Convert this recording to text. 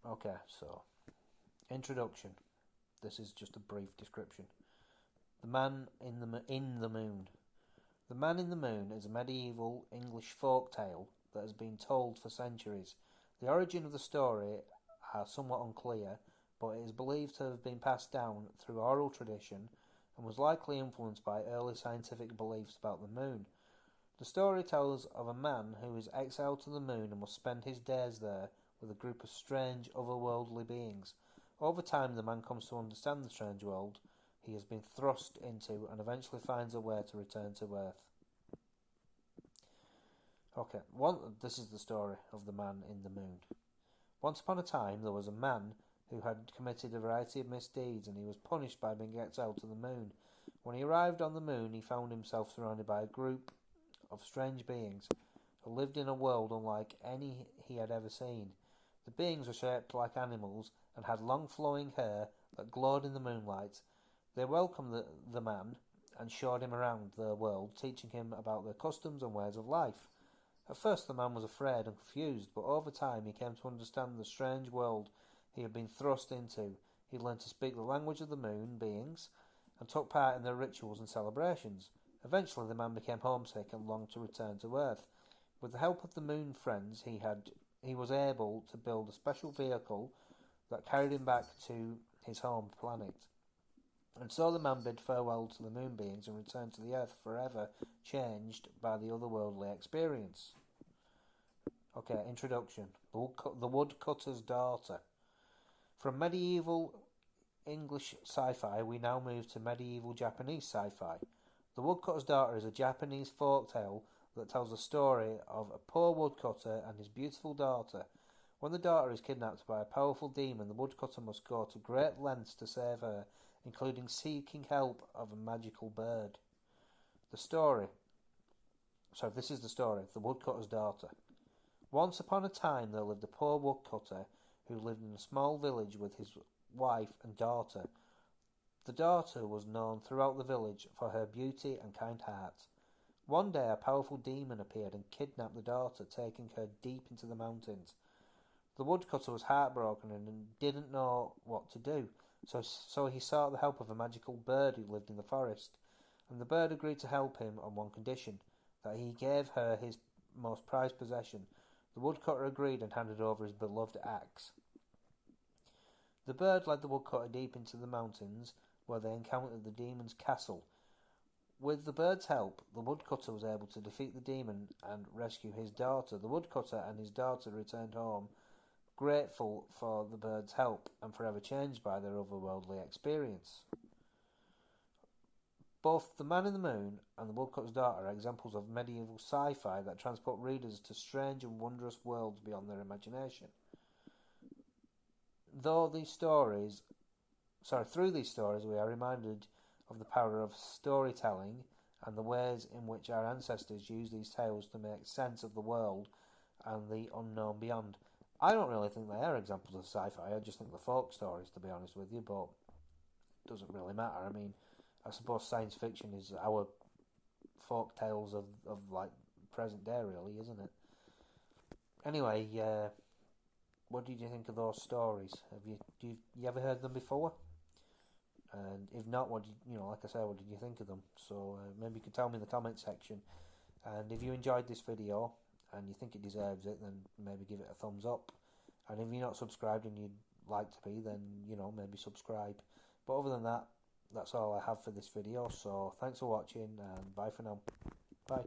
Okay, so introduction. This is just a brief description. The Man in the Moon. The Man in the Moon is a medieval English folk tale that has been told for centuries. The origin of the story are somewhat unclear, but it is believed to have been passed down through oral tradition and was likely influenced by early scientific beliefs about the moon. The story tells of a man who is exiled to the moon and must spend his days there with a group of strange, otherworldly beings. Over time, the man comes to understand the strange world he has been thrust into and eventually finds a way to return to Earth. Okay, this is the story of the Man in the Moon. Once upon a time, there was a man who had committed a variety of misdeeds, and he was punished by being exiled to the moon. When he arrived on the moon, he found himself surrounded by a group of strange beings who lived in a world unlike any he had ever seen. The beings were shaped like animals and had long flowing hair that glowed in the moonlight. They welcomed the man and showed him around their world, teaching him about their customs and ways of life. At first the man was afraid and confused, but over time he came to understand the strange world he had been thrust into. He learned to speak the language of the moon beings and took part in their rituals and celebrations. Eventually the man became homesick and longed to return to Earth. With the help of the moon friends he was able to build a special vehicle that carried him back to his home planet. And so the man bid farewell to the moon beings and returned to the Earth, forever changed by the otherworldly experience. Okay, introduction. The Woodcutter's Daughter. From medieval English sci-fi, we now move to medieval Japanese sci-fi. The Woodcutter's Daughter is a Japanese folktale that tells the story of a poor woodcutter and his beautiful daughter. When the daughter is kidnapped by a powerful demon, the woodcutter must go to great lengths to save her, including seeking help of a magical bird. This is the story, The Woodcutter's Daughter. Once upon a time there lived a poor woodcutter who lived in a small village with his wife and daughter. The daughter was known throughout the village for her beauty and kind heart. One day a powerful demon appeared and kidnapped the daughter, taking her deep into the mountains. The woodcutter was heartbroken and didn't know what to do, so he sought the help of a magical bird who lived in the forest, and the bird agreed to help him on one condition, that he gave her his most prized possession. The woodcutter agreed and handed over his beloved axe. The bird led the woodcutter deep into the mountains, where they encountered the demon's castle. With the bird's help, the woodcutter was able to defeat the demon and rescue his daughter. The woodcutter and his daughter returned home, grateful for the bird's help and forever changed by their otherworldly experience. Both The Man in the Moon and The Woodcutter's Daughter are examples of medieval sci-fi that transport readers to strange and wondrous worlds beyond their imagination. Through these stories we are reminded of the power of storytelling and the ways in which our ancestors used these tales to make sense of the world and the unknown beyond. I don't really think they are examples of sci-fi, I just think they're folk stories, to be honest with you, but it doesn't really matter. I mean, I suppose science fiction is our folk tales of like present day, really, isn't it? Anyway, what did you think of those stories? Have you ever heard them before? And if not, like I said, what did you think of them? So maybe you could tell me in the comment section. And if you enjoyed this video and you think it deserves it, then maybe give it a thumbs up. And if you're not subscribed and you'd like to be, then maybe subscribe. But other than that, that's all I have for this video. So thanks for watching and bye for now. Bye.